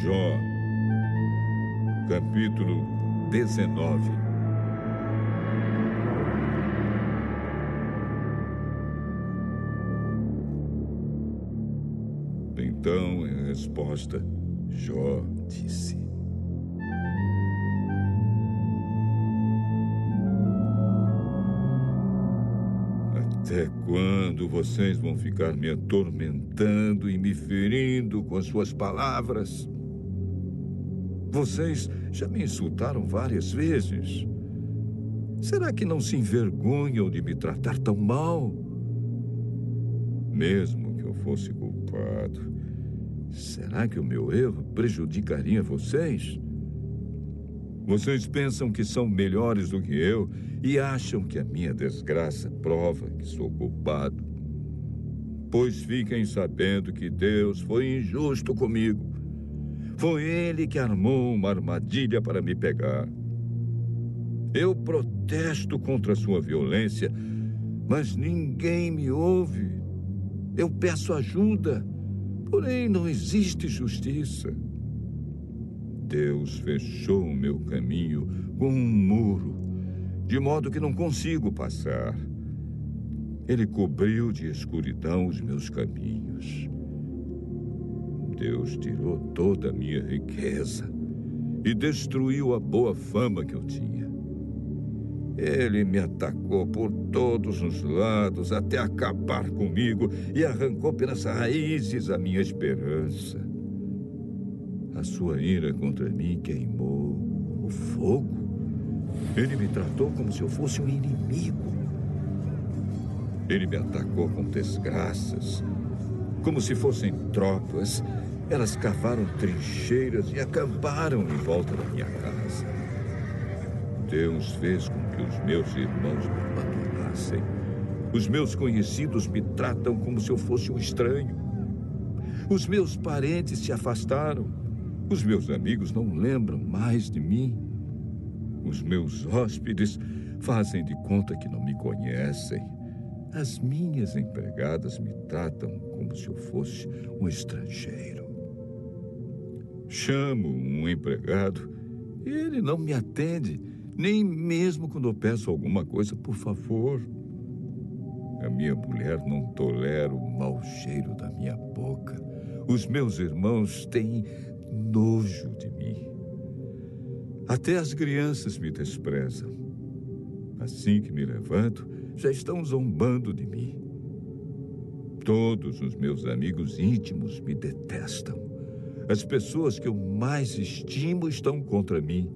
Jó, capítulo 19. Então, em resposta, Jó disse: Até quando vocês vão ficar me atormentando e me ferindo com as suas palavras? Vocês já me insultaram várias vezes. Será que não se envergonham de me tratar tão mal? Mesmo que eu fosse culpado, será que o meu erro prejudicaria vocês? Vocês pensam que são melhores do que eu e acham que a minha desgraça prova que sou culpado. Pois fiquem sabendo que Deus foi injusto comigo. Foi Ele que armou uma armadilha para me pegar. Eu protesto contra a sua violência, mas ninguém me ouve. Eu peço ajuda, porém não existe justiça. Deus fechou o meu caminho com um muro, de modo que não consigo passar. Ele cobriu de escuridão os meus caminhos. Deus tirou toda a minha riqueza e destruiu a boa fama que eu tinha. Ele me atacou por todos os lados até acabar comigo e arrancou pelas raízes a minha esperança. A sua ira contra mim queimou o fogo. Ele me tratou como se eu fosse um inimigo. Ele me atacou com desgraças, como se fossem tropas. Elas cavaram trincheiras e acamparam em volta da minha casa. Deus fez com que os meus irmãos me abandonassem. Os meus conhecidos me tratam como se eu fosse um estranho. Os meus parentes se afastaram. Os meus amigos não lembram mais de mim. Os meus hóspedes fazem de conta que não me conhecem. As minhas empregadas me tratam como se eu fosse um estrangeiro. Chamo um empregado e ele não me atende, nem mesmo quando eu peço alguma coisa, por favor. A minha mulher não tolera o mau cheiro da minha boca. Os meus irmãos têm nojo de mim. Até as crianças me desprezam. Assim que me levanto, já estão zombando de mim. Todos os meus amigos íntimos me detestam. As pessoas que eu mais estimo estão contra mim.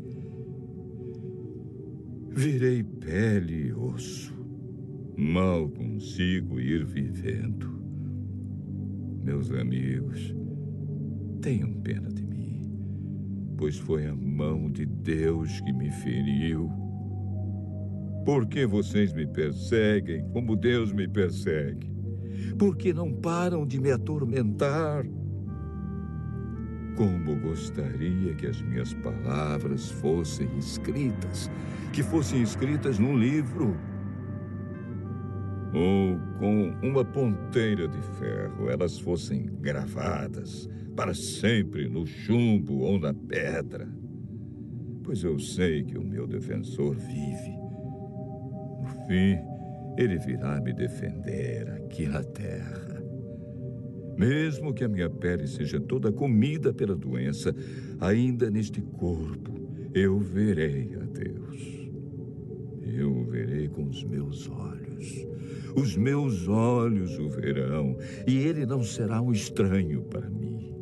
Virei pele e osso. Mal consigo ir vivendo. Meus amigos, tenham pena de mim, pois foi a mão de Deus que me feriu. Por que vocês me perseguem como Deus me persegue? Por que não param de me atormentar? Como gostaria que as minhas palavras fossem escritas, que fossem escritas num livro. Ou com uma ponteira de ferro elas fossem gravadas para sempre no chumbo ou na pedra. Pois eu sei que o meu defensor vive. No fim, ele virá me defender aqui na terra. Mesmo que a minha pele seja toda comida pela doença, ainda neste corpo eu verei a Deus. Eu o verei com os meus olhos. Os meus olhos o verão, e ele não será um estranho para mim.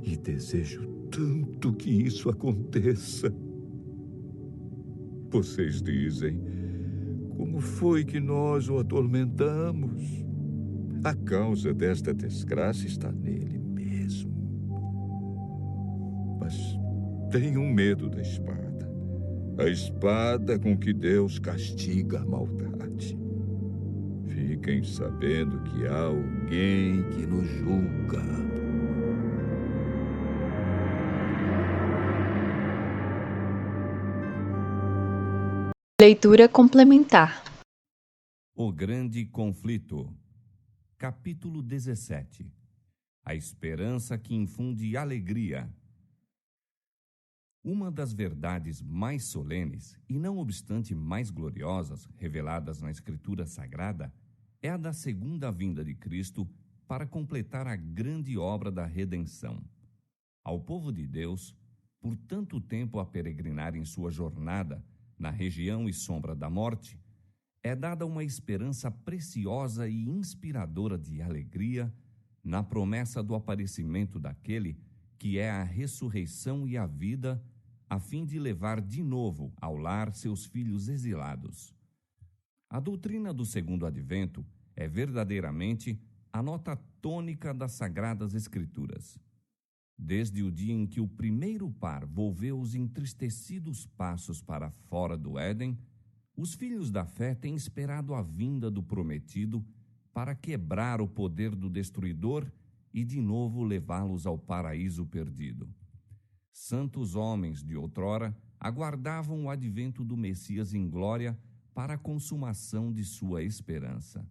E desejo tanto que isso aconteça. Vocês dizem: como foi que nós o atormentamos? A causa desta desgraça está nele mesmo. Mas tenham medo da espada. A espada com que Deus castiga a maldade. Fiquem sabendo que há alguém que nos julga. Leitura complementar. O Grande Conflito. Capítulo 17. a esperança que infunde alegria. Uma das verdades mais solenes, e não obstante mais gloriosas, reveladas na Escritura Sagrada, é a da segunda vinda de Cristo para completar a grande obra da redenção. Ao povo de Deus, por tanto tempo a peregrinar em sua jornada na região e sombra da morte, é dada uma esperança preciosa e inspiradora de alegria na promessa do aparecimento daquele que é a ressurreição e a vida, a fim de levar de novo ao lar seus filhos exilados. A doutrina do segundo advento é verdadeiramente a nota tônica das Sagradas Escrituras. Desde o dia em que o primeiro par volveu os entristecidos passos para fora do Éden, os filhos da fé têm esperado a vinda do prometido para quebrar o poder do destruidor e de novo levá-los ao paraíso perdido. Santos homens de outrora aguardavam o advento do Messias em glória para a consumação de sua esperança.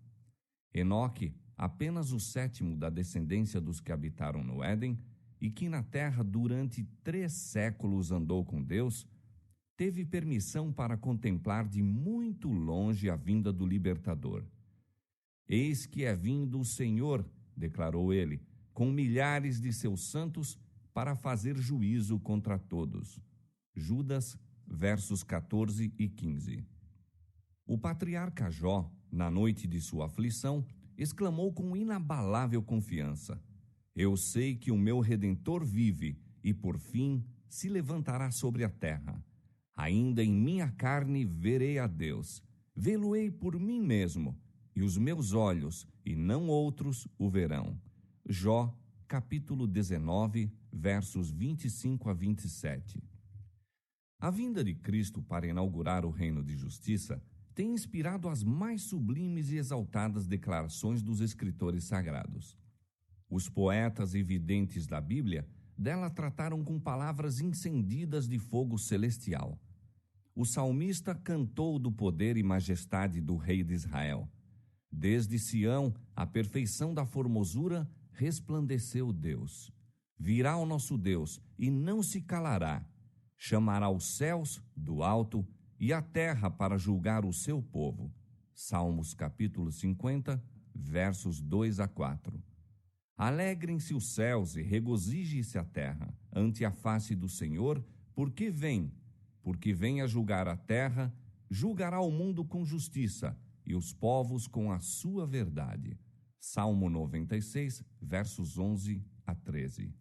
Enoque, apenas o sétimo da descendência dos que habitaram no Éden, e que na terra durante 3 séculos andou com Deus, teve permissão para contemplar de muito longe a vinda do libertador. Eis que é vindo o Senhor, declarou ele, com milhares de seus santos para fazer juízo contra todos. Judas, versos 14 e 15. O patriarca Jó, na noite de sua aflição, exclamou com inabalável confiança: Eu sei que o meu Redentor vive e, por fim, se levantará sobre a terra. Ainda em minha carne verei a Deus. Vê-lo-ei por mim mesmo, e os meus olhos, e não outros, o verão. Jó, capítulo 19, versos 25 a 27. A vinda de Cristo para inaugurar o reino de justiça tem inspirado as mais sublimes e exaltadas declarações dos escritores sagrados. Os poetas e videntes da Bíblia dela trataram com palavras incendidas de fogo celestial. O salmista cantou do poder e majestade do Rei de Israel. Desde Sião, a perfeição da formosura, resplandeceu Deus. Virá o nosso Deus e não se calará. Chamará os céus do alto e a terra para julgar o seu povo. Salmos capítulo 50, versos 2 a 4. Alegrem-se os céus e regozije-se a terra ante a face do Senhor, porque vem a julgar a terra, julgará o mundo com justiça e os povos com a sua verdade. Salmo 96, versos 11 a 13.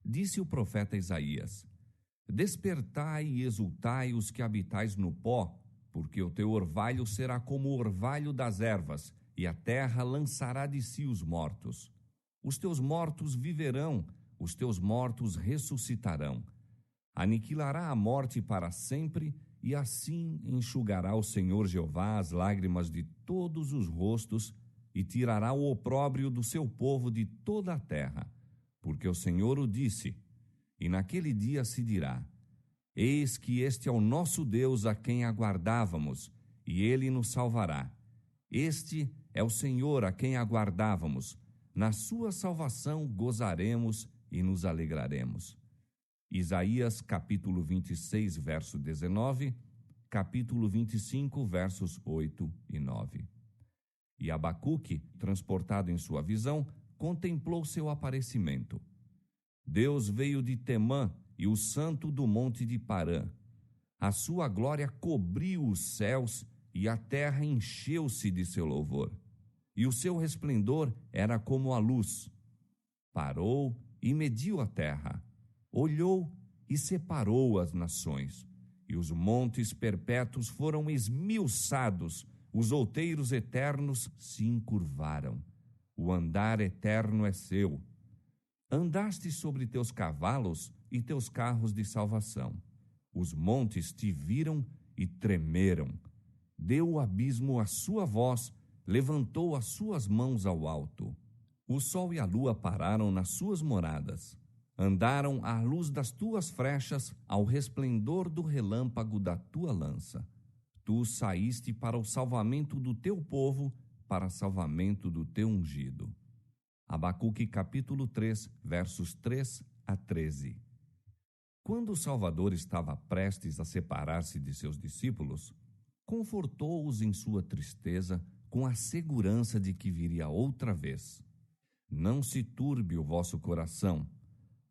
Disse o profeta Isaías: Despertai e exultai os que habitais no pó, porque o teu orvalho será como o orvalho das ervas, e a terra lançará de si os mortos. Os teus mortos viverão, os teus mortos ressuscitarão. Aniquilará a morte para sempre, e assim enxugará o Senhor Jeová as lágrimas de todos os rostos, e tirará o opróbrio do seu povo de toda a terra. Porque o Senhor o disse, e naquele dia se dirá: Eis que este é o nosso Deus a quem aguardávamos, e ele nos salvará. Este é o Senhor a quem aguardávamos. Na sua salvação gozaremos e nos alegraremos. Isaías, capítulo 26, verso 19, capítulo 25, versos 8 e 9. E Abacuque, transportado em sua visão, contemplou seu aparecimento. Deus veio de Temã e o santo do monte de Parã. A sua glória cobriu os céus e a terra encheu-se de seu louvor. E o seu resplendor era como a luz. Parou e mediu a terra. Olhou e separou as nações. E os montes perpétuos foram esmiuçados. Os outeiros eternos se encurvaram. O andar eterno é seu. Andaste sobre teus cavalos e teus carros de salvação. Os montes te viram e tremeram. Deu o abismo a sua voz, levantou as suas mãos ao alto. O sol e a lua pararam nas suas moradas. Andaram à luz das tuas frechas, ao resplendor do relâmpago da tua lança. Tu saíste para o salvamento do teu povo, para salvamento do teu ungido. Abacuque capítulo 3, versos 3 a 13. Quando o Salvador estava prestes a separar-se de seus discípulos, confortou-os em sua tristeza com a segurança de que viria outra vez. Não se turbe o vosso coração.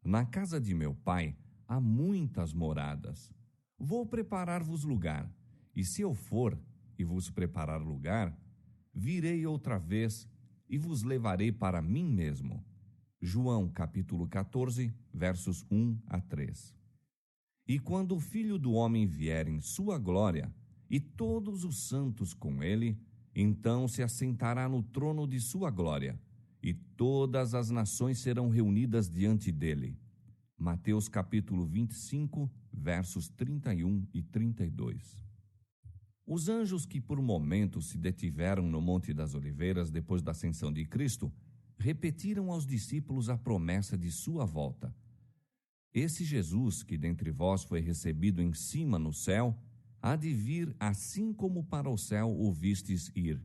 Na casa de meu Pai há muitas moradas. Vou preparar-vos lugar, e se eu for e vos preparar lugar, virei outra vez e vos levarei para mim mesmo. João capítulo 14, versos 1 a 3. E quando o Filho do Homem vier em sua glória, e todos os santos com ele, então se assentará no trono de sua glória, e todas as nações serão reunidas diante dele. Mateus capítulo 25, versos 31 e 32. Os anjos que por momentos se detiveram no Monte das Oliveiras depois da ascensão de Cristo, repetiram aos discípulos a promessa de sua volta. Esse Jesus, que dentre vós foi recebido em cima no céu, há de vir assim como para o céu o vistes ir.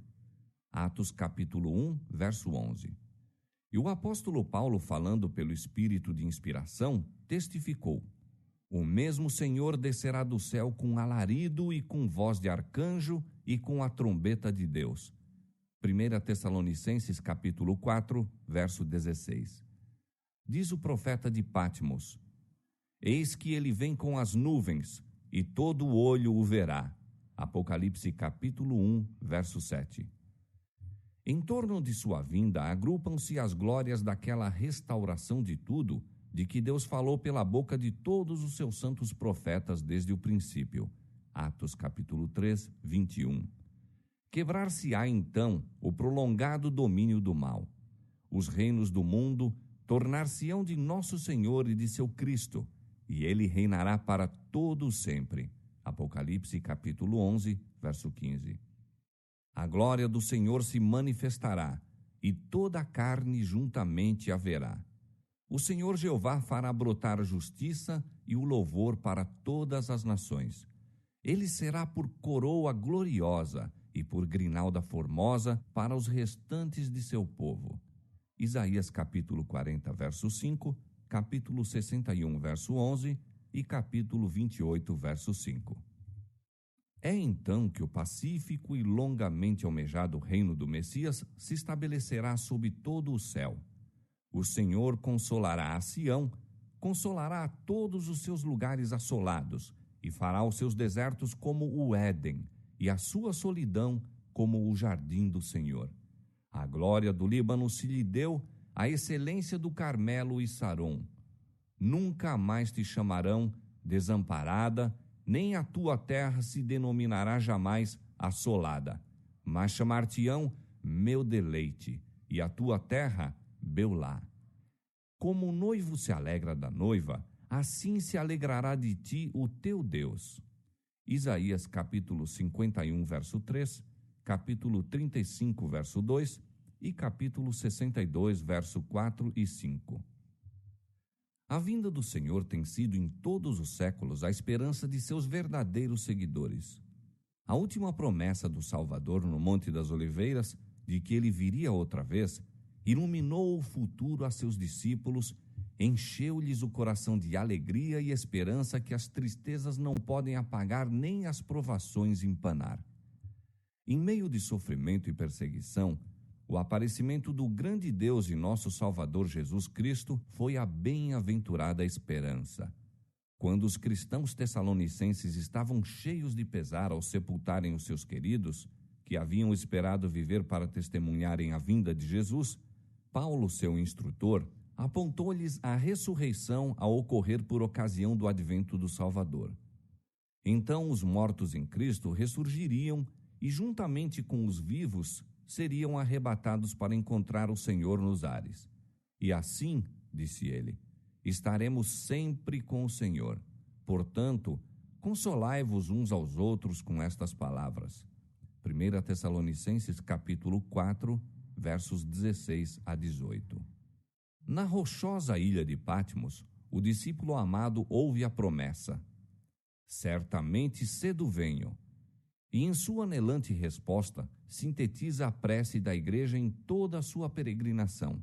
Atos capítulo 1, verso 11. E o apóstolo Paulo, falando pelo Espírito de inspiração, testificou: o mesmo Senhor descerá do céu com alarido e com voz de arcanjo e com a trombeta de Deus. 1 Tessalonicenses capítulo 4, verso 16. Diz o profeta de Patmos: eis que ele vem com as nuvens, e todo olho o verá. Apocalipse capítulo 1, verso 7. Em torno de sua vinda agrupam-se as glórias daquela restauração de tudo, de que Deus falou pela boca de todos os seus santos profetas desde o princípio. Atos capítulo 3, 21. Quebrar-se-á então o prolongado domínio do mal. Os reinos do mundo tornar-se-ão de nosso Senhor e de seu Cristo, e ele reinará para todo sempre. Apocalipse capítulo 11, verso 15. A glória do Senhor se manifestará, e toda a carne juntamente a verá. O Senhor Jeová fará brotar a justiça e o louvor para todas as nações. Ele será por coroa gloriosa e por grinalda formosa para os restantes de seu povo. Isaías capítulo 40, verso 5, capítulo 61, verso 11 e capítulo 28, verso 5. É então que o pacífico e longamente almejado reino do Messias se estabelecerá sob todo o céu. O Senhor consolará a Sião, consolará a todos os seus lugares assolados, e fará os seus desertos como o Éden, e a sua solidão como o jardim do Senhor. A glória do Líbano se lhe deu, a excelência do Carmelo e Saron. Nunca mais te chamarão desamparada, nem a tua terra se denominará jamais assolada, mas chamar-te-ão meu deleite, e a tua terra Beulá. Como o noivo se alegra da noiva, assim se alegrará de ti o teu Deus. Isaías capítulo 51, verso 3, capítulo 35, verso 2 e capítulo 62, verso 4 e 5. A vinda do Senhor tem sido em todos os séculos a esperança de seus verdadeiros seguidores. A última promessa do Salvador no Monte das Oliveiras, de que ele viria outra vez, iluminou o futuro a seus discípulos, encheu-lhes o coração de alegria e esperança que as tristezas não podem apagar nem as provações empanar. Em meio de sofrimento e perseguição, o aparecimento do grande Deus e nosso Salvador Jesus Cristo foi a bem-aventurada esperança. Quando os cristãos tessalonicenses estavam cheios de pesar ao sepultarem os seus queridos, que haviam esperado viver para testemunharem a vinda de Jesus, Paulo, seu instrutor, apontou-lhes a ressurreição a ocorrer por ocasião do advento do Salvador. Então os mortos em Cristo ressurgiriam e, juntamente com os vivos, seriam arrebatados para encontrar o Senhor nos ares. E assim, disse ele, estaremos sempre com o Senhor. Portanto, consolai-vos uns aos outros com estas palavras. 1 Tessalonicenses capítulo 4, versos 16 a 18. Na rochosa ilha de Patmos, o discípulo amado ouve a promessa: certamente cedo venho. E em sua anelante resposta, sintetiza a prece da igreja em toda a sua peregrinação: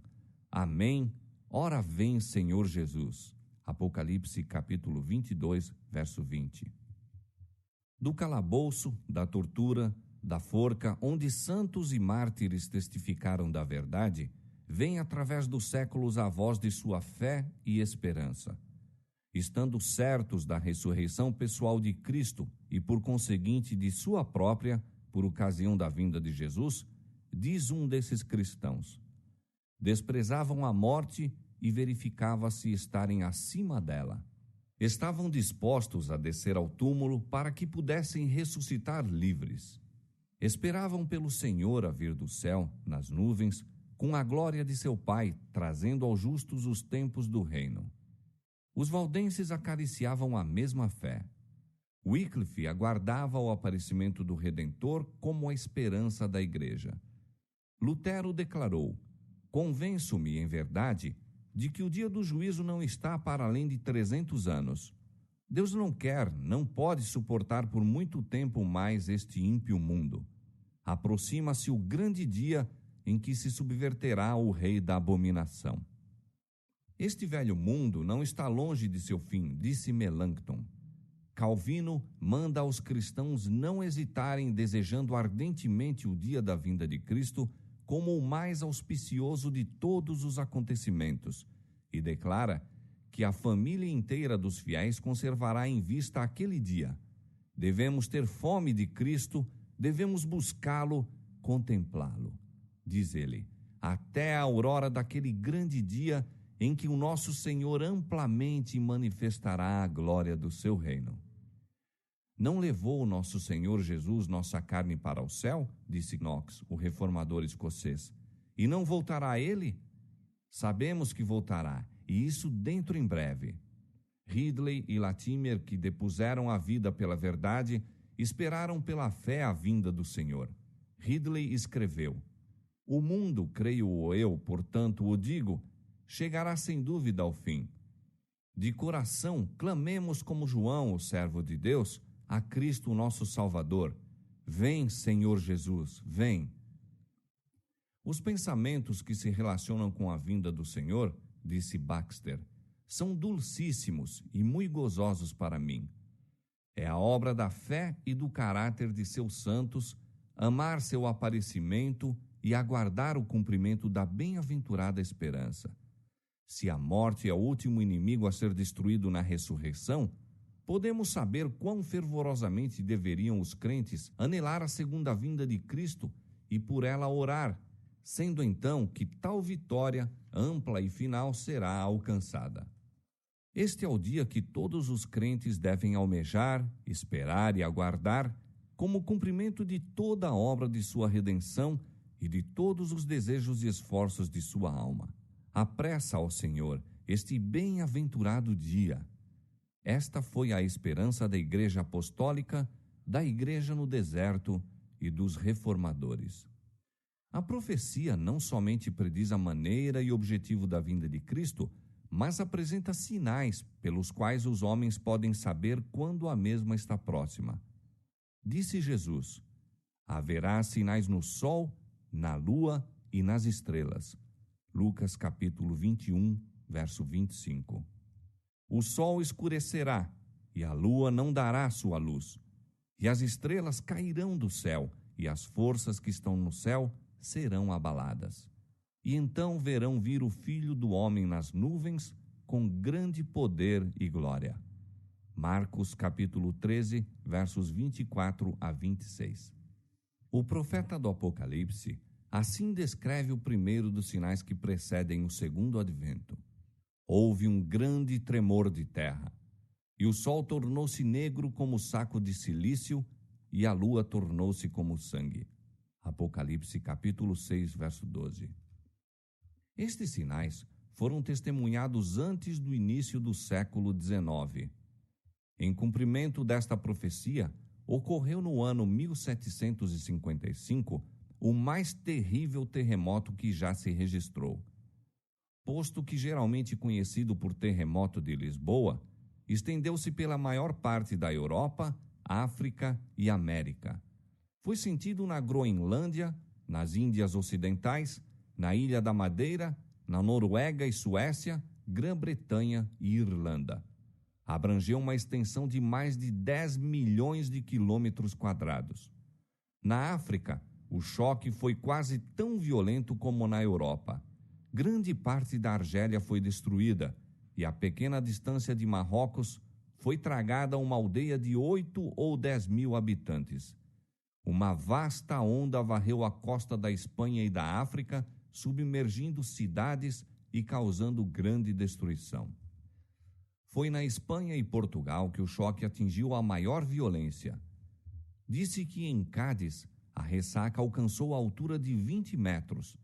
Amém. Ora vem, Senhor Jesus. Apocalipse capítulo 22, verso 20. Do calabouço, da tortura, da forca, onde santos e mártires testificaram da verdade, vem através dos séculos a voz de sua fé e esperança. Estando certos da ressurreição pessoal de Cristo e, por conseguinte, de sua própria, por ocasião da vinda de Jesus, diz um desses cristãos: desprezavam a morte e verificava-se estarem acima dela. Estavam dispostos a descer ao túmulo para que pudessem ressuscitar livres. Esperavam pelo Senhor a vir do céu, nas nuvens, com a glória de seu Pai, trazendo aos justos os tempos do reino. Os valdenses acariciavam a mesma fé. Wycliffe aguardava o aparecimento do Redentor como a esperança da Igreja. Lutero declarou: convenço-me, em verdade, de que o dia do juízo não está para além de 300 anos. Deus não quer, não pode suportar por muito tempo mais este ímpio mundo. Aproxima-se o grande dia em que se subverterá o rei da abominação. Este velho mundo não está longe de seu fim, disse Melanchthon. Calvino manda aos cristãos não hesitarem, desejando ardentemente o dia da vinda de Cristo como o mais auspicioso de todos os acontecimentos, e declara que a família inteira dos fiéis conservará em vista aquele dia. Devemos ter fome de Cristo, devemos buscá-lo, contemplá-lo. Diz ele, até a aurora daquele grande dia em que o nosso Senhor amplamente manifestará a glória do seu reino. Não levou o nosso Senhor Jesus nossa carne para o céu? Disse Knox, o reformador escocês. E não voltará ele? Sabemos que voltará, e isso dentro em breve. Ridley e Latimer, que depuseram a vida pela verdade, esperaram pela fé a vinda do Senhor. Ridley escreveu: o mundo, creio eu, portanto o digo, chegará sem dúvida ao fim. De coração, clamemos como João, o servo de Deus, a Cristo, nosso Salvador. Vem, Senhor Jesus, vem. Os pensamentos que se relacionam com a vinda do Senhor, disse Baxter, são dulcíssimos e muito gozosos para mim. É a obra da fé e do caráter de seus santos amar seu aparecimento e aguardar o cumprimento da bem-aventurada esperança. Se a morte é o último inimigo a ser destruído na ressurreição, podemos saber quão fervorosamente deveriam os crentes anelar a segunda vinda de Cristo e por ela orar, sendo então que tal vitória ampla e final será alcançada. Este é o dia que todos os crentes devem almejar, esperar e aguardar, como cumprimento de toda a obra de sua redenção e de todos os desejos e esforços de sua alma. Apressa ao Senhor este bem-aventurado dia. Esta foi a esperança da Igreja Apostólica, da Igreja no deserto e dos reformadores. A profecia não somente prediz a maneira e objetivo da vinda de Cristo, mas apresenta sinais pelos quais os homens podem saber quando a mesma está próxima. Disse Jesus: haverá sinais no sol, na lua e nas estrelas. Lucas capítulo 21, verso 25. O sol escurecerá, e a lua não dará sua luz, e as estrelas cairão do céu, e as forças que estão no céu serão abaladas. E então verão vir o Filho do Homem nas nuvens, com grande poder e glória. Marcos capítulo 13, versos 24 a 26. O profeta do Apocalipse assim descreve o primeiro dos sinais que precedem o segundo advento. Houve um grande tremor de terra, e o sol tornou-se negro como saco de cilício, e a lua tornou-se como sangue. Apocalipse capítulo 6, verso 12. Estes sinais foram testemunhados antes do início do século XIX. Em cumprimento desta profecia, ocorreu no ano 1755 o mais terrível terremoto que já se registrou. Posto que geralmente conhecido por terremoto de Lisboa, estendeu-se pela maior parte da Europa, África e América. Foi sentido na Groenlândia, nas Índias Ocidentais, na Ilha da Madeira na Noruega e Suécia, Grã-Bretanha e Irlanda. Abrangeu uma extensão de mais de 10 milhões de quilômetros quadrados. Na África, o choque foi quase tão violento como na Europa. Grande parte da Argélia foi destruída e a pequena distância de Marrocos foi tragada uma aldeia de 8 ou 10 mil habitantes. Uma vasta onda varreu a costa da Espanha e da África, submergindo cidades e causando grande destruição. Foi na Espanha e Portugal que o choque atingiu a maior violência. Disse que em Cádiz a ressaca alcançou a altura de 20 metros.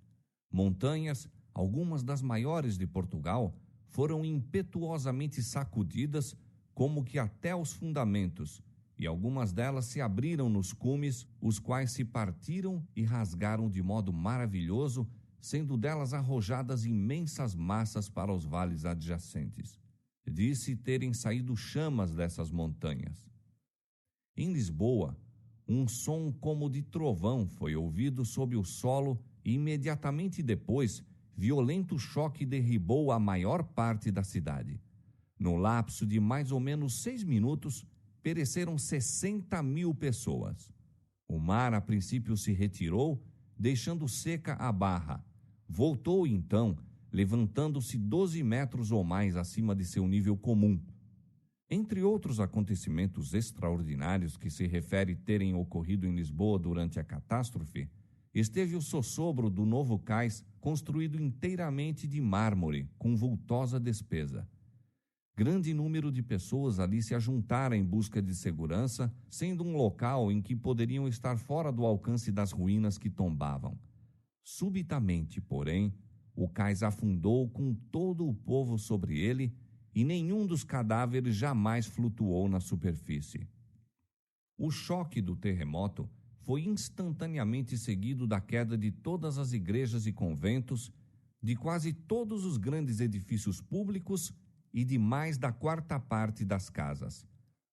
Montanhas, algumas das maiores de Portugal, foram impetuosamente sacudidas, como que até os fundamentos, e algumas delas se abriram nos cumes, os quais se partiram e rasgaram de modo maravilhoso, sendo delas arrojadas imensas massas para os vales adjacentes. Disse terem saído chamas dessas montanhas. Em Lisboa, um som como de trovão foi ouvido sob o solo e imediatamente depois, violento choque derribou a maior parte da cidade. No lapso de mais ou menos 6 minutos, pereceram 60 mil pessoas. O mar, a princípio, se retirou, deixando seca a barra. Voltou, então, levantando-se 12 metros ou mais acima de seu nível comum. Entre outros acontecimentos extraordinários que se refere terem ocorrido em Lisboa durante a catástrofe, esteve o sossobro do novo cais construído inteiramente de mármore, com vultosa despesa. Grande número de pessoas ali se ajuntara em busca de segurança, sendo um local em que poderiam estar fora do alcance das ruínas que tombavam. Subitamente, porém, o cais afundou com todo o povo sobre ele e nenhum dos cadáveres jamais flutuou na superfície. O choque do terremoto foi instantaneamente seguido da queda de todas as igrejas e conventos, de quase todos os grandes edifícios públicos e de mais da 1/4 das casas.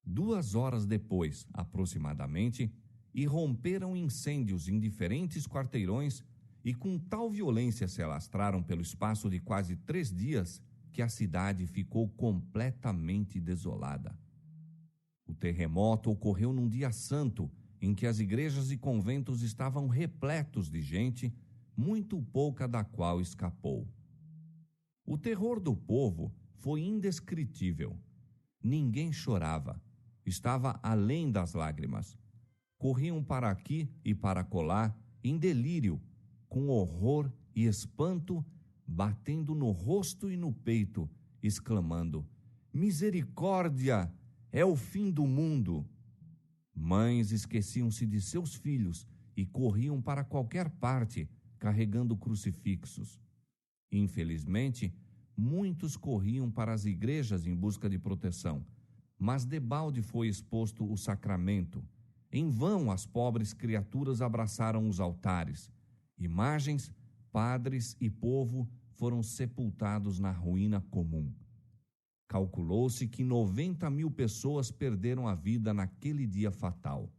2 horas depois, aproximadamente, irromperam incêndios em diferentes quarteirões e com tal violência se alastraram pelo espaço de quase 3 dias que a cidade ficou completamente desolada. O terremoto ocorreu num dia santo, em que as igrejas e conventos estavam repletos de gente, muito pouca da qual escapou. O terror do povo foi indescritível. Ninguém chorava, estava além das lágrimas. Corriam para aqui e para acolá, em delírio, com horror e espanto, batendo no rosto e no peito, exclamando: misericórdia! É o fim do mundo! Mães esqueciam-se de seus filhos e corriam para qualquer parte, carregando crucifixos. Infelizmente, muitos corriam para as igrejas em busca de proteção, mas debalde foi exposto o sacramento. Em vão as pobres criaturas abraçaram os altares. Imagens, padres e povo foram sepultados na ruína comum. Calculou-se que 90 mil pessoas perderam a vida naquele dia fatal.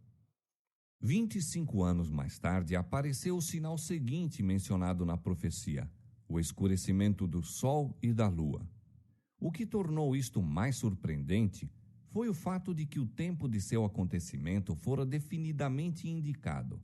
25 anos mais tarde, apareceu o sinal seguinte mencionado na profecia: o escurecimento do sol e da lua. O que tornou isto mais surpreendente foi o fato de que o tempo de seu acontecimento fora definidamente indicado.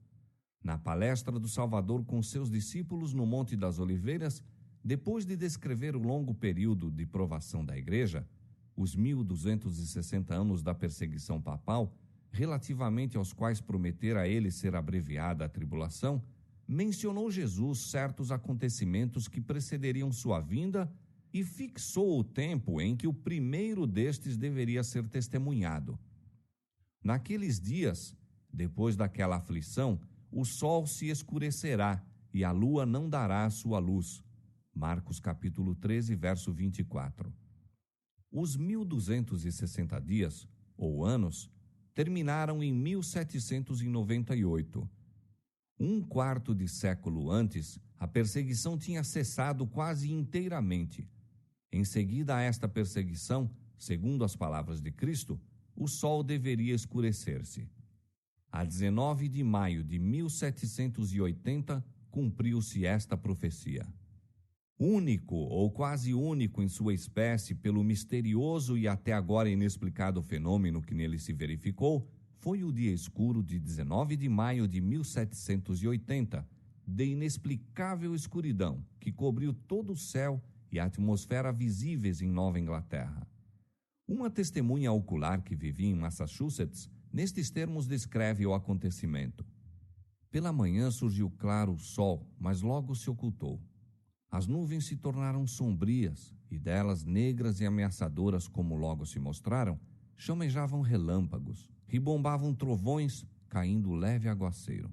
Na palestra do Salvador com seus discípulos no Monte das Oliveiras, depois de descrever o longo período de provação da Igreja, os 1260 anos da perseguição papal, relativamente aos quais prometera a ele ser abreviada a tribulação, mencionou Jesus certos acontecimentos que precederiam sua vinda e fixou o tempo em que o primeiro destes deveria ser testemunhado. Naqueles dias, depois daquela aflição, o sol se escurecerá e a lua não dará a sua luz. Marcos capítulo 13, verso 24. Os 1260 dias, ou anos, terminaram em 1798. 1/4 de século antes, a perseguição tinha cessado quase inteiramente. Em seguida a esta perseguição, segundo as palavras de Cristo, o sol deveria escurecer-se. A 19 de maio de 1780, cumpriu-se esta profecia. Único ou quase único em sua espécie pelo misterioso e até agora inexplicado fenômeno que nele se verificou, foi o dia escuro de 19 de maio de 1780, de inexplicável escuridão que cobriu todo o céu e a atmosfera visíveis em Nova Inglaterra. Uma testemunha ocular que vivia em Massachusetts, nestes termos descreve o acontecimento. Pela manhã surgiu claro o sol, mas logo se ocultou. As nuvens se tornaram sombrias e delas negras e ameaçadoras como logo se mostraram, chamejavam relâmpagos, ribombavam trovões, caindo leve aguaceiro.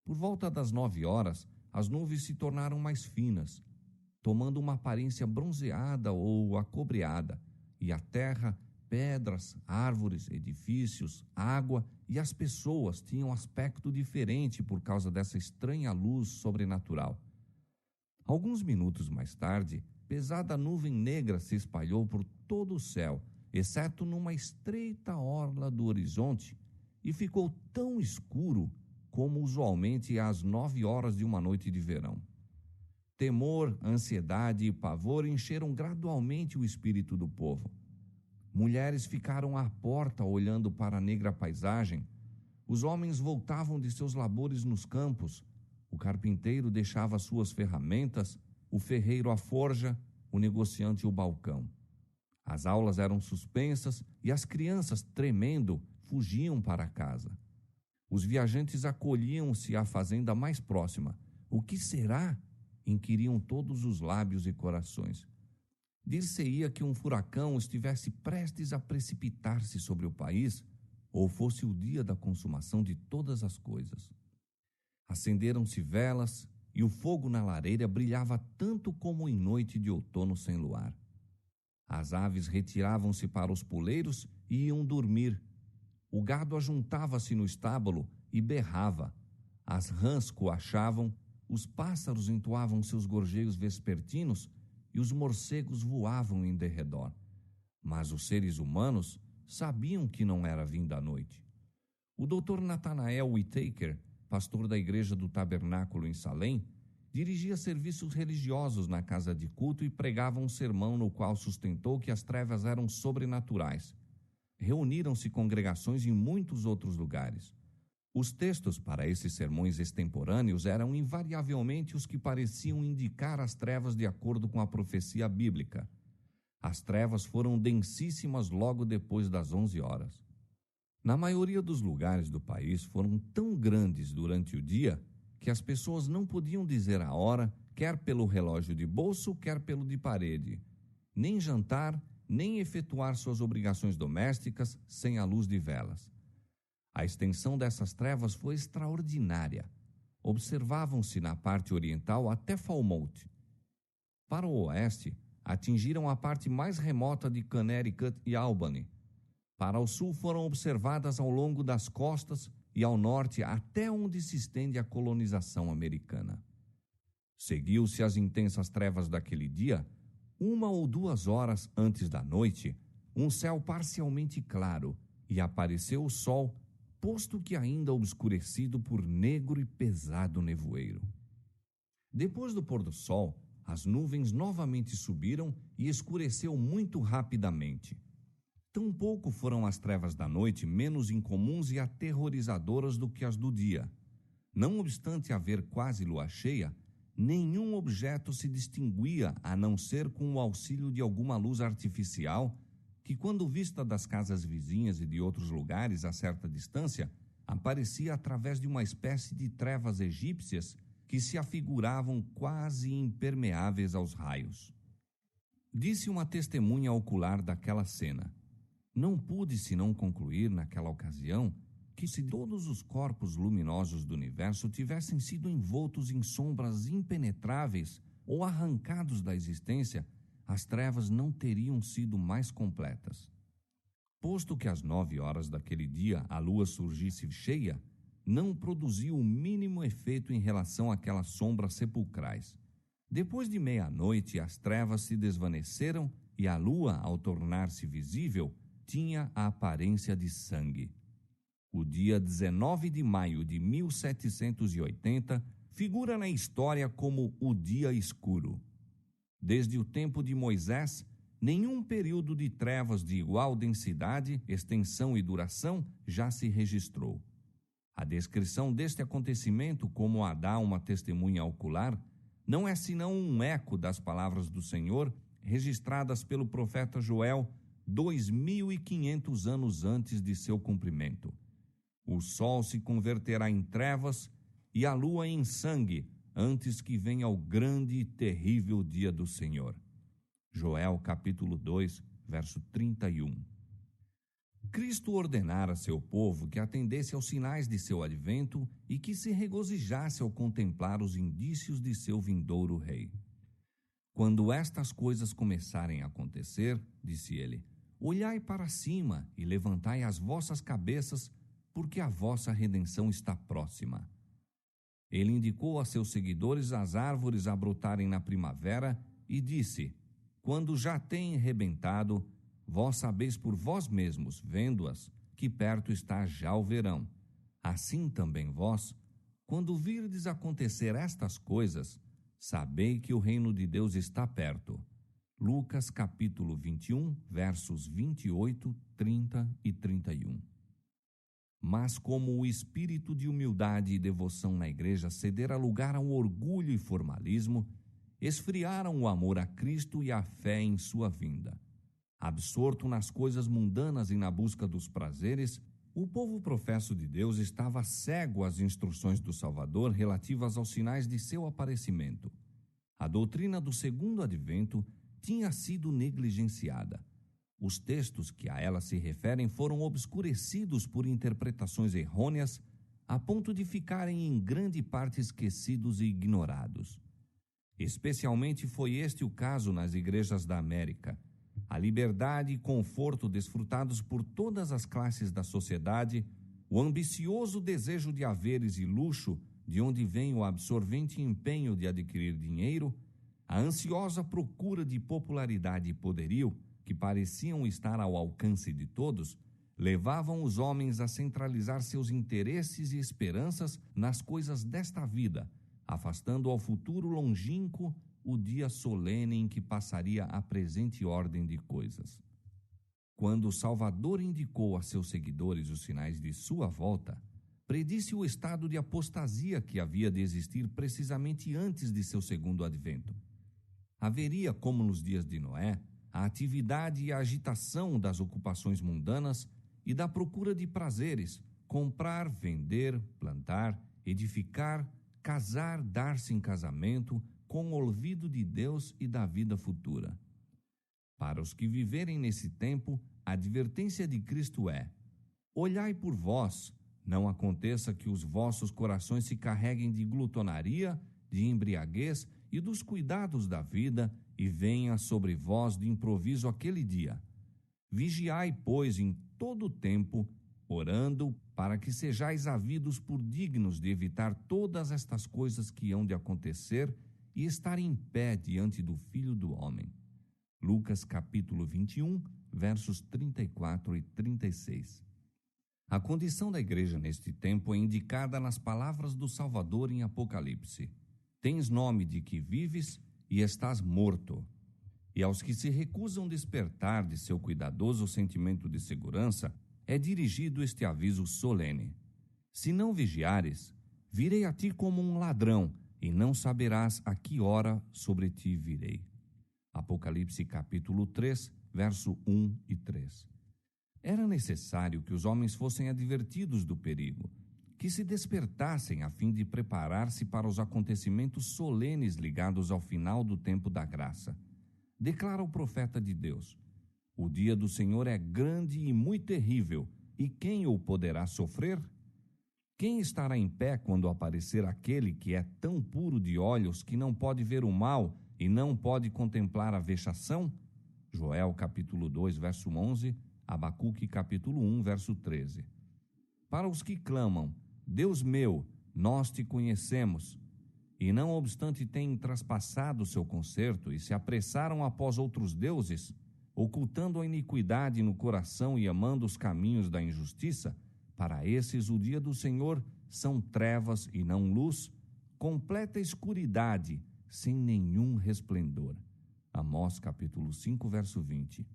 Por volta das 9 horas, as nuvens se tornaram mais finas, tomando uma aparência bronzeada ou acobreada, e a terra, pedras, árvores, edifícios, água e as pessoas tinham aspecto diferente por causa dessa estranha luz sobrenatural. Alguns minutos mais tarde, pesada nuvem negra se espalhou por todo o céu, exceto numa estreita orla do horizonte, e ficou tão escuro como usualmente às 9 horas de uma noite de verão. Temor, ansiedade e pavor encheram gradualmente o espírito do povo. Mulheres ficaram à porta olhando para a negra paisagem. Os homens voltavam de seus labores nos campos. O carpinteiro deixava suas ferramentas, o ferreiro a forja, o negociante o balcão. As aulas eram suspensas e as crianças, tremendo, fugiam para casa. Os viajantes acolhiam-se à fazenda mais próxima. O que será? Inquiriam todos os lábios e corações. Dir-se-ia que um furacão estivesse prestes a precipitar-se sobre o país, ou fosse o dia da consumação de todas as coisas. Acenderam-se velas e o fogo na lareira brilhava tanto como em noite de outono sem luar. As aves retiravam-se para os poleiros e iam dormir. O gado ajuntava-se no estábulo e berrava. As rãs coachavam, os pássaros entoavam seus gorjeios vespertinos e os morcegos voavam em derredor. Mas os seres humanos sabiam que não era vinda a noite. O Dr. Nathanael Whittaker, pastor da Igreja do Tabernáculo em Salem, dirigia serviços religiosos na casa de culto e pregava um sermão no qual sustentou que as trevas eram sobrenaturais. Reuniram-se congregações em muitos outros lugares. Os textos para esses sermões extemporâneos eram invariavelmente os que pareciam indicar as trevas de acordo com a profecia bíblica. As trevas foram densíssimas logo depois das 11 horas. Na maioria dos lugares do país foram tão grandes durante o dia que as pessoas não podiam dizer a hora, quer pelo relógio de bolso, quer pelo de parede, nem jantar, nem efetuar suas obrigações domésticas sem a luz de velas. A extensão dessas trevas foi extraordinária. Observavam-se na parte oriental até Falmouth. Para o oeste, atingiram a parte mais remota de Connecticut e Albany. Para o sul foram observadas ao longo das costas e ao norte até onde se estende a colonização americana. Seguiu-se as intensas trevas daquele dia, 1 ou 2 horas antes da noite, um céu parcialmente claro, e apareceu o sol, posto que ainda obscurecido por negro e pesado nevoeiro. Depois do pôr do sol, as nuvens novamente subiram e escureceu muito rapidamente. Tampouco foram as trevas da noite menos incomuns e aterrorizadoras do que as do dia. Não obstante haver quase lua cheia, nenhum objeto se distinguia a não ser com o auxílio de alguma luz artificial que, quando vista das casas vizinhas e de outros lugares a certa distância, aparecia através de uma espécie de trevas egípcias que se afiguravam quase impermeáveis aos raios. Disse uma testemunha ocular daquela cena: não pude senão concluir naquela ocasião que, se todos os corpos luminosos do universo tivessem sido envoltos em sombras impenetráveis ou arrancados da existência, as trevas não teriam sido mais completas. Posto que às 9 horas daquele dia a lua surgisse cheia, não produziu o mínimo efeito em relação àquelas sombras sepulcrais. Depois de meia-noite, as trevas se desvaneceram e a lua, ao tornar-se visível, tinha a aparência de sangue. O dia 19 de maio de 1780 figura na história como o Dia Escuro. Desde o tempo de Moisés, nenhum período de trevas de igual densidade, extensão e duração já se registrou. A descrição deste acontecimento, como a dá uma testemunha ocular, não é senão um eco das palavras do Senhor registradas pelo profeta Joel 2.500 anos antes de seu cumprimento. O sol se converterá em trevas e a lua em sangue antes que venha o grande e terrível dia do Senhor. Joel capítulo 2, verso 31. Cristo ordenara a seu povo que atendesse aos sinais de seu advento e que se regozijasse ao contemplar os indícios de seu vindouro rei. Quando estas coisas começarem a acontecer, disse ele, olhai para cima e levantai as vossas cabeças, porque a vossa redenção está próxima. Ele indicou a seus seguidores as árvores a brotarem na primavera e disse, quando já têm rebentado, vós sabeis por vós mesmos, vendo-as, que perto está já o verão. Assim também vós, quando virdes acontecer estas coisas, sabei que o reino de Deus está perto. Lucas capítulo 21, versos 28, 30 e 31. Mas como o espírito de humildade e devoção na igreja cedera lugar ao orgulho e formalismo, esfriaram o amor a Cristo e a fé em sua vinda. Absorto nas coisas mundanas e na busca dos prazeres, o povo professo de Deus estava cego às instruções do Salvador relativas aos sinais de seu aparecimento. A doutrina do segundo advento tinha sido negligenciada. Os textos que a ela se referem foram obscurecidos por interpretações errôneas, a ponto de ficarem em grande parte esquecidos e ignorados. Especialmente foi este o caso nas igrejas da América. A liberdade e conforto desfrutados por todas as classes da sociedade, o ambicioso desejo de haveres e luxo, de onde vem o absorvente empenho de adquirir dinheiro, a ansiosa procura de popularidade e poderio, que pareciam estar ao alcance de todos, levavam os homens a centralizar seus interesses e esperanças nas coisas desta vida, afastando ao futuro longínquo o dia solene em que passaria a presente ordem de coisas. Quando o Salvador indicou a seus seguidores os sinais de sua volta, predisse o estado de apostasia que havia de existir precisamente antes de seu segundo advento. Haveria, como nos dias de Noé, a atividade e a agitação das ocupações mundanas e da procura de prazeres, comprar, vender, plantar, edificar, casar, dar-se em casamento, com o olvido de Deus e da vida futura. Para os que viverem nesse tempo, a advertência de Cristo é: olhai por vós, não aconteça que os vossos corações se carreguem de glutonaria, de embriaguez e dos cuidados da vida, e venha sobre vós de improviso aquele dia. Vigiai, pois, em todo o tempo, orando, para que sejais havidos por dignos de evitar todas estas coisas que hão de acontecer e estar em pé diante do Filho do Homem. Lucas capítulo 21, versos 34 e 36. A condição da igreja neste tempo é indicada nas palavras do Salvador em Apocalipse. Tens nome de que vives e estás morto. E aos que se recusam despertar de seu cuidadoso sentimento de segurança, é dirigido este aviso solene: se não vigiares, virei a ti como um ladrão, e não saberás a que hora sobre ti virei. Apocalipse capítulo 3, verso 1 e 3. Era necessário que os homens fossem advertidos do perigo, que se despertassem a fim de preparar-se para os acontecimentos solenes ligados ao final do tempo da graça. Declara o profeta de Deus: o dia do Senhor é grande e muito terrível, e quem o poderá sofrer? Quem estará em pé quando aparecer aquele que é tão puro de olhos que não pode ver o mal e não pode contemplar a vexação? Joel capítulo 2, verso 11, Abacuque capítulo 1, verso 13. Para os que clamam: Deus meu, nós te conhecemos, e não obstante têm traspassado seu concerto e se apressaram após outros deuses, ocultando a iniquidade no coração e amando os caminhos da injustiça, para esses o dia do Senhor são trevas e não luz, completa escuridade, sem nenhum resplendor. Amós capítulo 5, verso 20.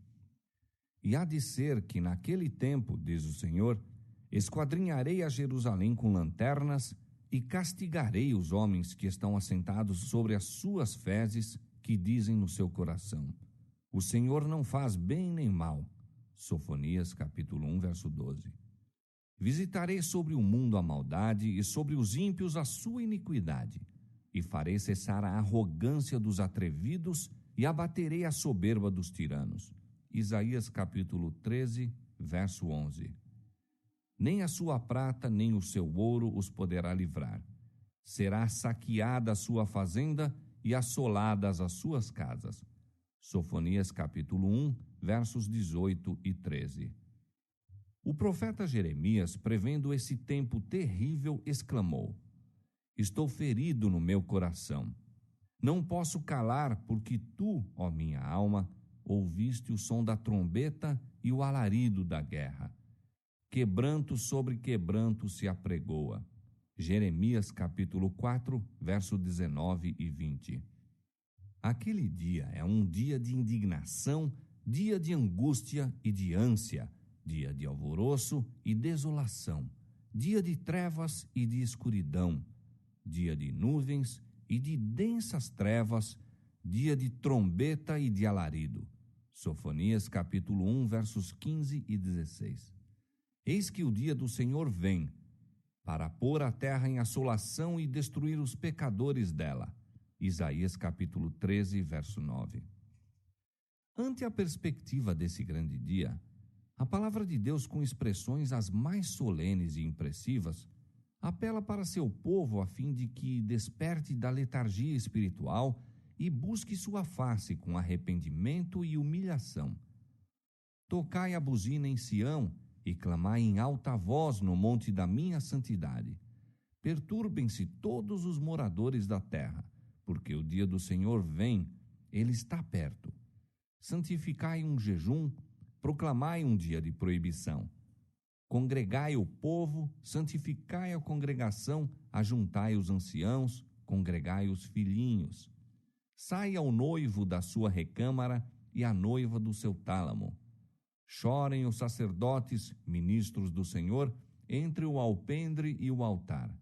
E há de ser que naquele tempo, diz o Senhor, esquadrinharei a Jerusalém com lanternas e castigarei os homens que estão assentados sobre as suas fezes, que dizem no seu coração: o Senhor não faz bem nem mal. Sofonias capítulo 1, verso 12. Visitarei sobre o mundo a maldade e sobre os ímpios a sua iniquidade, e farei cessar a arrogância dos atrevidos e abaterei a soberba dos tiranos. Isaías capítulo 13, verso 11. Nem a sua prata nem o seu ouro os poderá livrar. Será saqueada a sua fazenda e assoladas as suas casas. Sofonias capítulo 1, versos 18 e 13. O profeta Jeremias, prevendo esse tempo terrível, exclamou: estou ferido no meu coração. Não posso calar, porque tu, ó minha alma, ouviste o som da trombeta e o alarido da guerra. Quebranto sobre quebranto se apregoa. Jeremias capítulo 4, verso 19 e 20. Aquele dia é um dia de indignação, dia de angústia e de ânsia, dia de alvoroço e desolação, dia de trevas e de escuridão, dia de nuvens e de densas trevas, dia de trombeta e de alarido. Sofonias capítulo 1, versos 15 e 16. Eis que o dia do Senhor vem, para pôr a terra em assolação e destruir os pecadores dela. Isaías capítulo 13, verso 9. Ante a perspectiva desse grande dia, a palavra de Deus, com expressões as mais solenes e impressivas, apela para seu povo a fim de que desperte da letargia espiritual e busque sua face com arrependimento e humilhação. Tocai a buzina em Sião e clamai em alta voz no monte da minha santidade. Perturbem-se todos os moradores da terra, porque o dia do Senhor vem, ele está perto. Santificai um jejum, proclamai um dia de proibição. Congregai o povo, santificai a congregação, ajuntai os anciãos, congregai os filhinhos. Saia o noivo da sua recâmara e a noiva do seu tálamo. Chorem os sacerdotes, ministros do Senhor, entre o alpendre e o altar.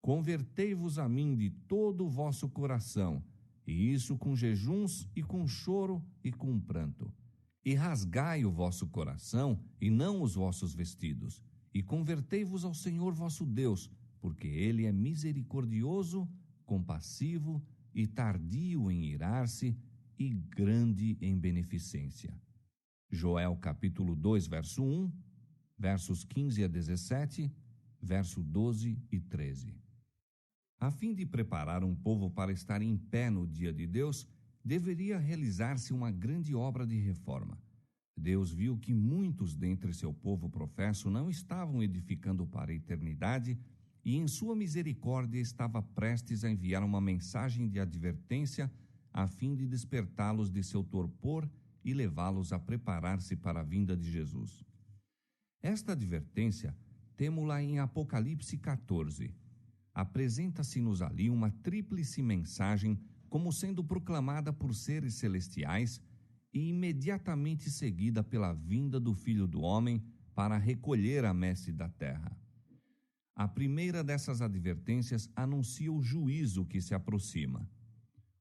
Convertei-vos a mim de todo o vosso coração, e isso com jejuns e com choro e com pranto. E rasgai o vosso coração e não os vossos vestidos, e convertei-vos ao Senhor vosso Deus, porque ele é misericordioso, compassivo e tardio em irar-se e grande em beneficência. Joel capítulo 2, verso 1, versos 15 a 17, verso 12 e 13. A fim de preparar um povo para estar em pé no dia de Deus, deveria realizar-se uma grande obra de reforma. Deus viu que muitos dentre seu povo professo não estavam edificando para a eternidade e em sua misericórdia estava prestes a enviar uma mensagem de advertência a fim de despertá-los de seu torpor e levá-los a preparar-se para a vinda de Jesus. Esta advertência temo-la em Apocalipse 14. Apresenta-se-nos ali uma tríplice mensagem como sendo proclamada por seres celestiais e imediatamente seguida pela vinda do Filho do Homem para recolher a messe da terra. A primeira dessas advertências anuncia o juízo que se aproxima.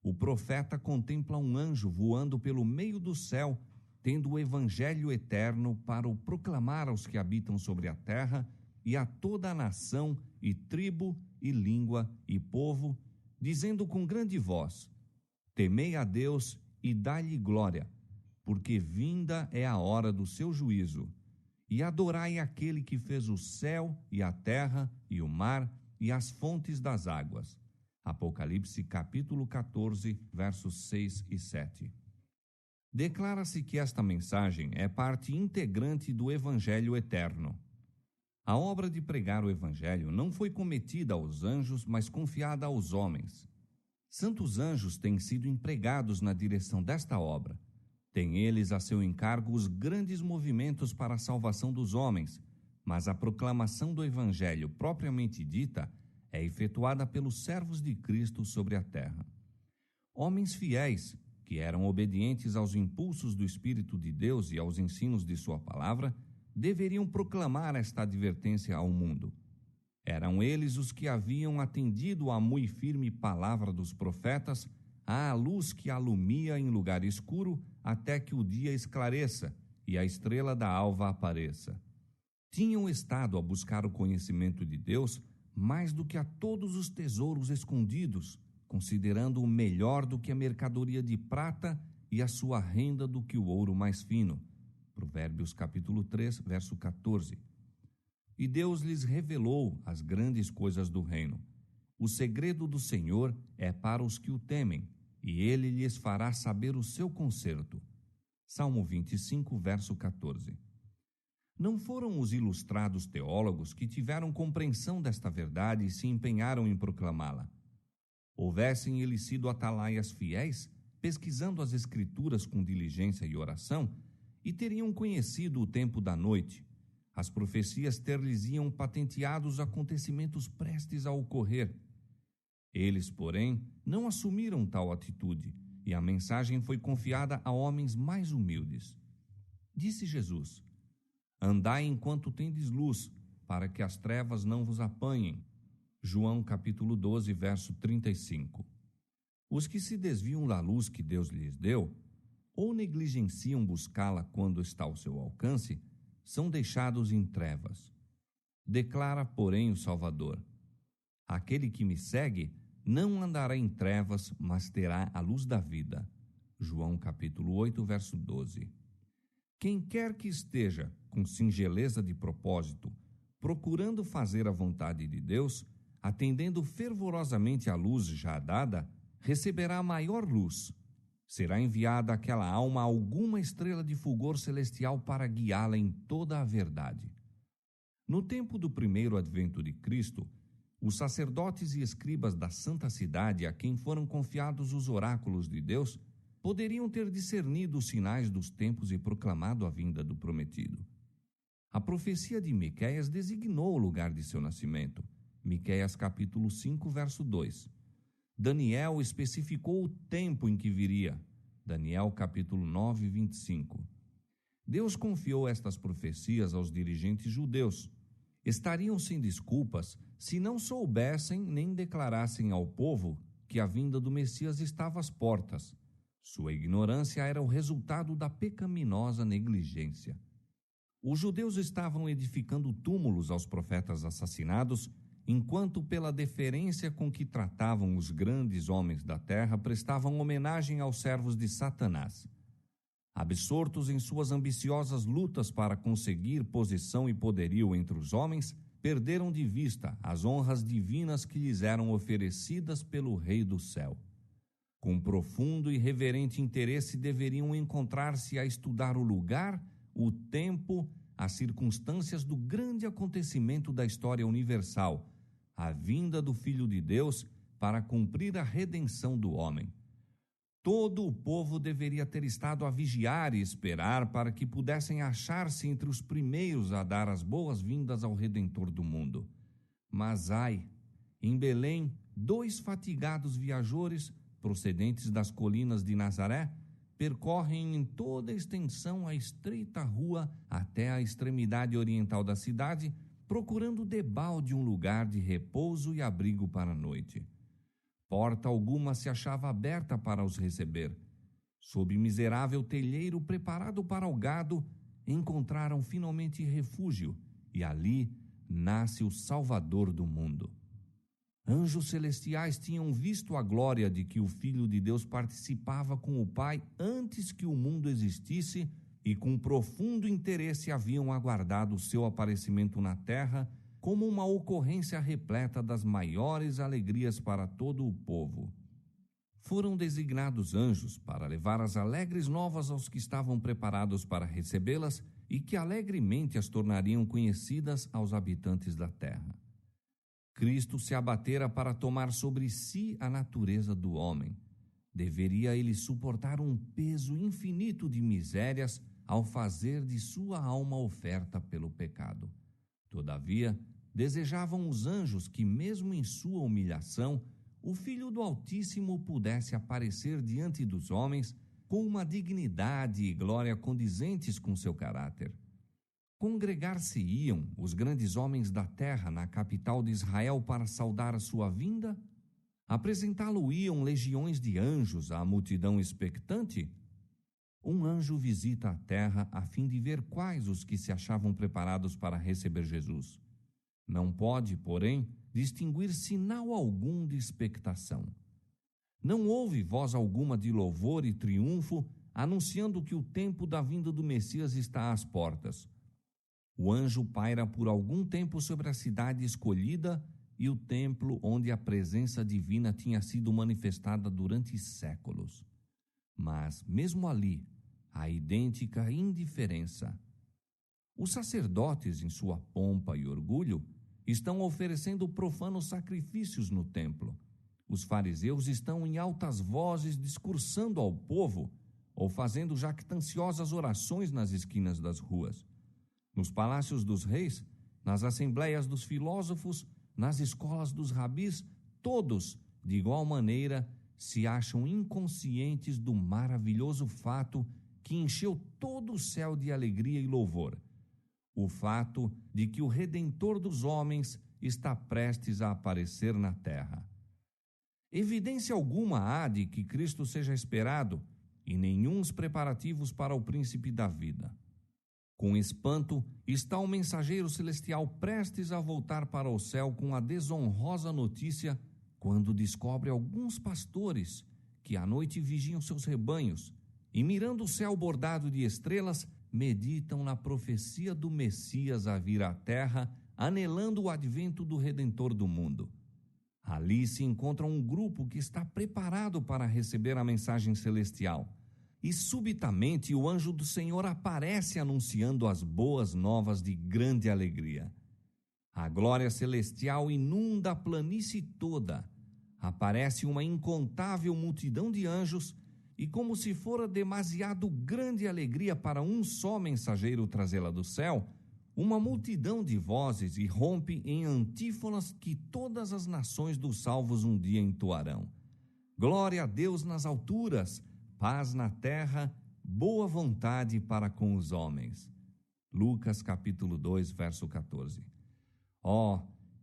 O profeta contempla um anjo voando pelo meio do céu, tendo o evangelho eterno para o proclamar aos que habitam sobre a terra e a toda a nação e tribo e língua e povo, dizendo com grande voz: temei a Deus e dai-lhe glória, porque vinda é a hora do seu juízo, e adorai aquele que fez o céu e a terra e o mar e as fontes das águas. Apocalipse capítulo 14, versos 6 e 7. Declara-se que esta mensagem é parte integrante do Evangelho eterno. A obra de pregar o Evangelho não foi cometida aos anjos, mas confiada aos homens. Santos anjos têm sido empregados na direção desta obra. Têm eles a seu encargo os grandes movimentos para a salvação dos homens, mas a proclamação do Evangelho propriamente dita é efetuada pelos servos de Cristo sobre a terra. Homens fiéis, que que eram obedientes aos impulsos do Espírito de Deus e aos ensinos de sua palavra, deveriam proclamar esta advertência ao mundo. Eram eles os que haviam atendido à muito firme palavra dos profetas, à luz que alumia em lugar escuro até que o dia esclareça e a estrela da alva apareça. Tinham estado a buscar o conhecimento de Deus mais do que a todos os tesouros escondidos, considerando-o melhor do que a mercadoria de prata e a sua renda do que o ouro mais fino. Provérbios capítulo 3, verso 14. E Deus lhes revelou as grandes coisas do reino. O segredo do Senhor é para os que o temem, e ele lhes fará saber o seu conserto. Salmo 25, verso 14. Não foram os ilustrados teólogos que tiveram compreensão desta verdade e se empenharam em proclamá-la. Houvessem eles sido atalaias fiéis, pesquisando as Escrituras com diligência e oração, e teriam conhecido o tempo da noite, as profecias ter-lhes-iam patenteado os acontecimentos prestes a ocorrer. Eles, porém, não assumiram tal atitude, e a mensagem foi confiada a homens mais humildes. Disse Jesus: Andai enquanto tendes luz, para que as trevas não vos apanhem. João capítulo 12, verso 35. Os que se desviam da luz que Deus lhes deu, ou negligenciam buscá-la quando está ao seu alcance, são deixados em trevas. Declara, porém, o Salvador: Aquele que me segue não andará em trevas, mas terá a luz da vida. João capítulo 8, verso 12. Quem quer que esteja com singeleza de propósito, procurando fazer a vontade de Deus, atendendo fervorosamente à luz já dada, receberá maior luz. Será enviada àquela alma alguma estrela de fulgor celestial para guiá-la em toda a verdade. No tempo do primeiro advento de Cristo, os sacerdotes e escribas da santa cidade a quem foram confiados os oráculos de Deus poderiam ter discernido os sinais dos tempos e proclamado a vinda do prometido. A profecia de Miqueias designou o lugar de seu nascimento. Miqueias capítulo 5, verso 2. Daniel especificou o tempo em que viria. Daniel capítulo 9, 25. Deus confiou estas profecias aos dirigentes judeus. Estariam sem desculpas se não soubessem nem declarassem ao povo que a vinda do Messias estava às portas. Sua ignorância era o resultado da pecaminosa negligência. Os judeus estavam edificando túmulos aos profetas assassinados, enquanto pela deferência com que tratavam os grandes homens da terra, prestavam homenagem aos servos de Satanás. Absortos em suas ambiciosas lutas para conseguir posição e poderio entre os homens, perderam de vista as honras divinas que lhes eram oferecidas pelo Rei do Céu. Com profundo e reverente interesse deveriam encontrar-se a estudar o lugar, o tempo, as circunstâncias do grande acontecimento da história universal, a vinda do Filho de Deus para cumprir a redenção do homem. Todo o povo deveria ter estado a vigiar e esperar para que pudessem achar-se entre os primeiros a dar as boas-vindas ao Redentor do mundo. Mas ai, em Belém, 2 fatigados viajores, procedentes das colinas de Nazaré, percorrem em toda a extensão a estreita rua até a extremidade oriental da cidade, procurando debalde um lugar de repouso e abrigo para a noite. Porta alguma se achava aberta para os receber. Sob miserável telheiro preparado para o gado, encontraram finalmente refúgio, e ali nasce o Salvador do mundo. Anjos celestiais tinham visto a glória de que o Filho de Deus participava com o Pai antes que o mundo existisse e com profundo interesse haviam aguardado o seu aparecimento na terra como uma ocorrência repleta das maiores alegrias para todo o povo. Foram designados anjos para levar as alegres novas aos que estavam preparados para recebê-las e que alegremente as tornariam conhecidas aos habitantes da terra. Cristo se abatera para tomar sobre si a natureza do homem. Deveria ele suportar um peso infinito de misérias ao fazer de sua alma oferta pelo pecado. Todavia, desejavam os anjos que, mesmo em sua humilhação, o Filho do Altíssimo pudesse aparecer diante dos homens com uma dignidade e glória condizentes com seu caráter. Congregar-se-iam os grandes homens da terra na capital de Israel para saudar a sua vinda? Apresentá-lo-iam legiões de anjos à multidão expectante? Um anjo visita a terra a fim de ver quais os que se achavam preparados para receber Jesus. Não pode, porém, distinguir sinal algum de expectação. Não houve voz alguma de louvor e triunfo, anunciando que o tempo da vinda do Messias está às portas. O anjo paira por algum tempo sobre a cidade escolhida e o templo onde a presença divina tinha sido manifestada durante séculos. Mas, mesmo ali, há idêntica indiferença. Os sacerdotes, em sua pompa e orgulho, estão oferecendo profanos sacrifícios no templo. Os fariseus estão em altas vozes discursando ao povo ou fazendo jactanciosas orações nas esquinas das ruas. Nos palácios dos reis, nas assembleias dos filósofos, nas escolas dos rabis, todos, de igual maneira, se acham inconscientes do maravilhoso fato que encheu todo o céu de alegria e louvor. O fato de que o Redentor dos homens está prestes a aparecer na terra. Evidência alguma há de que Cristo seja esperado e nenhuns preparativos para o príncipe da vida. Com espanto, está o mensageiro celestial prestes a voltar para o céu com a desonrosa notícia quando descobre alguns pastores que à noite vigiam seus rebanhos e, mirando o céu bordado de estrelas, meditam na profecia do Messias a vir à terra, anelando o advento do Redentor do mundo. Ali se encontra um grupo que está preparado para receber a mensagem celestial. E subitamente o anjo do Senhor aparece anunciando as boas novas de grande alegria. A glória celestial inunda a planície toda. Aparece uma incontável multidão de anjos e, como se fora demasiado grande alegria para um só mensageiro trazê-la do céu, uma multidão de vozes irrompe em antífonas que todas as nações dos salvos um dia entoarão. Glória a Deus nas alturas, paz na terra, boa vontade para com os homens. Lucas capítulo 2, verso 14.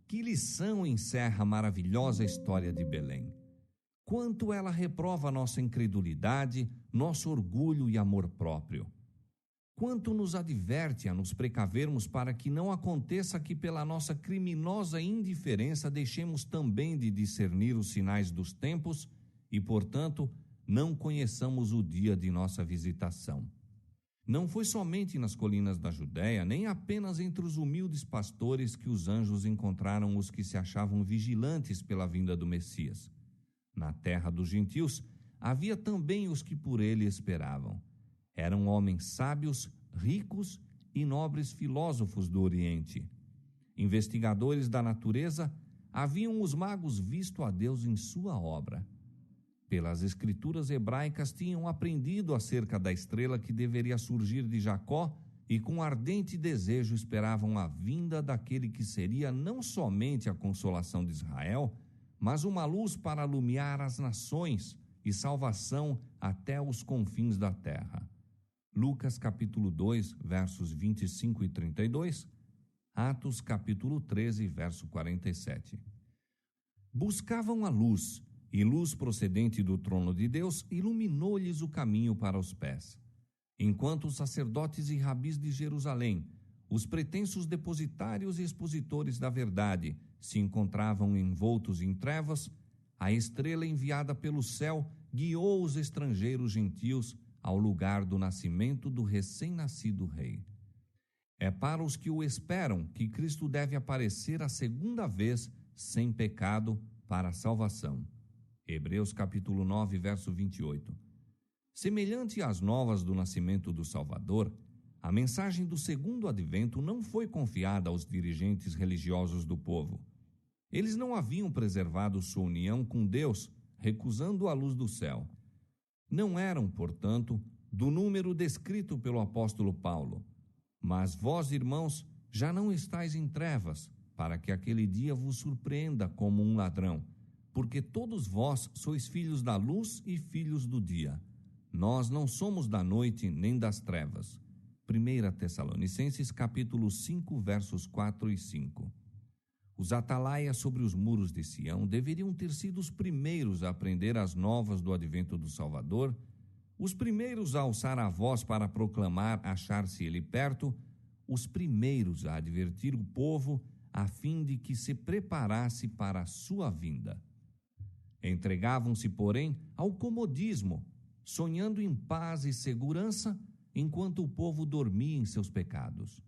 Que lição encerra a maravilhosa história de Belém! Quanto ela reprova nossa incredulidade, nosso orgulho e amor próprio. Quanto nos adverte a nos precavermos para que não aconteça que pela nossa criminosa indiferença deixemos também de discernir os sinais dos tempos e, portanto, não conheçamos o dia de nossa visitação. Não foi somente nas colinas da Judéia, nem apenas entre os humildes pastores que os anjos encontraram os que se achavam vigilantes pela vinda do Messias. Na terra dos gentios, havia também os que por ele esperavam. Eram homens sábios, ricos e nobres filósofos do Oriente. Investigadores da natureza, haviam os magos visto a Deus em sua obra. Pelas escrituras hebraicas tinham aprendido acerca da estrela que deveria surgir de Jacó e com ardente desejo esperavam a vinda daquele que seria não somente a consolação de Israel, mas uma luz para alumiar as nações e salvação até os confins da terra. Lucas capítulo 2, versos 25 e 32, Atos capítulo 13, verso 47. Buscavam a luz, e luz procedente do trono de Deus iluminou-lhes o caminho para os pés. Enquanto os sacerdotes e rabis de Jerusalém, os pretensos depositários e expositores da verdade, se encontravam envoltos em trevas, a estrela enviada pelo céu guiou os estrangeiros gentios ao lugar do nascimento do recém-nascido rei. É para os que o esperam que Cristo deve aparecer a segunda vez sem pecado para a salvação. Hebreus capítulo 9, verso 28. Semelhante às novas do nascimento do Salvador, a mensagem do segundo advento não foi confiada aos dirigentes religiosos do povo. Eles não haviam preservado sua união com Deus, recusando a luz do céu. Não eram, portanto, do número descrito pelo apóstolo Paulo. Mas vós, irmãos, já não estáis em trevas, para que aquele dia vos surpreenda como um ladrão. porque todos vós sois filhos da luz e filhos do dia. Nós não somos da noite nem das trevas. 1 Tessalonicenses capítulo 5, versos 4 e 5. Os atalaias sobre os muros de Sião deveriam ter sido os primeiros a aprender as novas do advento do Salvador, os primeiros a alçar a voz para proclamar achar-se ele perto, os primeiros a advertir o povo a fim de que se preparasse para a sua vinda. Entregavam-se, porém, ao comodismo, sonhando em paz e segurança, enquanto o povo dormia em seus pecados.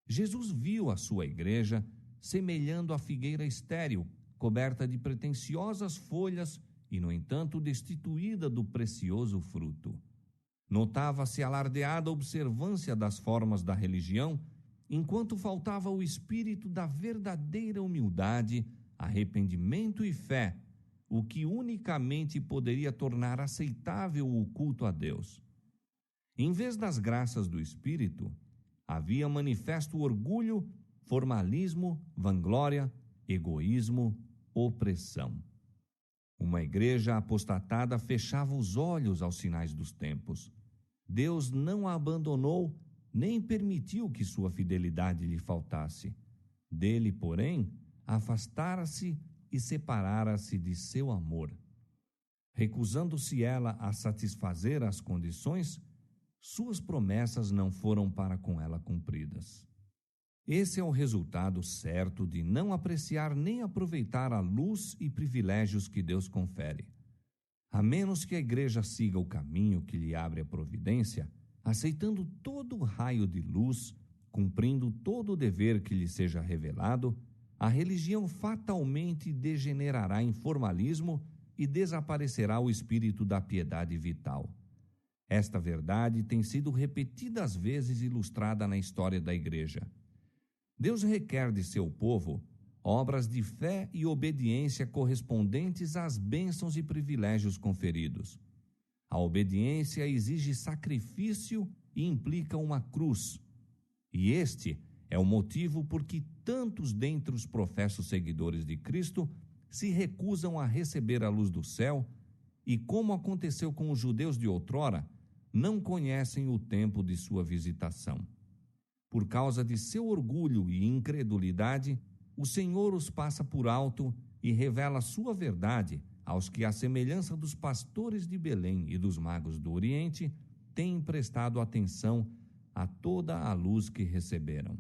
Jesus viu a sua igreja semelhando a figueira estéril, coberta de pretensiosas folhas e, no entanto, destituída do precioso fruto. Notava-se alardeada observância das formas da religião, enquanto faltava o espírito da verdadeira humildade, arrependimento e fé, o que unicamente poderia tornar aceitável o culto a Deus. Em vez das graças do Espírito, havia manifesto orgulho, formalismo, vanglória, egoísmo, opressão. Uma igreja apostatada fechava os olhos aos sinais dos tempos. Deus não a abandonou, nem permitiu que sua fidelidade lhe faltasse. Dele, porém, afastara-se e separara-se de seu amor. Recusando-se ela a satisfazer as condições, suas promessas não foram para com ela cumpridas. Esse é o resultado certo de não apreciar nem aproveitar a luz e privilégios que Deus confere. A menos que a igreja siga o caminho que lhe abre a providência, aceitando todo o raio de luz, cumprindo todo o dever que lhe seja revelado, a religião fatalmente degenerará em formalismo e desaparecerá o espírito da piedade vital. Esta verdade tem sido repetidas vezes ilustrada na história da igreja. Deus requer de seu povo obras de fé e obediência correspondentes às bênçãos e privilégios conferidos. A obediência exige sacrifício e implica uma cruz. E este é o motivo por que tantos dentre os professos seguidores de Cristo se recusam a receber a luz do céu e, como aconteceu com os judeus de outrora, não conhecem o tempo de sua visitação. Por causa de seu orgulho e incredulidade, o Senhor os passa por alto e revela sua verdade aos que, à semelhança dos pastores de Belém e dos magos do Oriente, têm prestado atenção a toda a luz que receberam.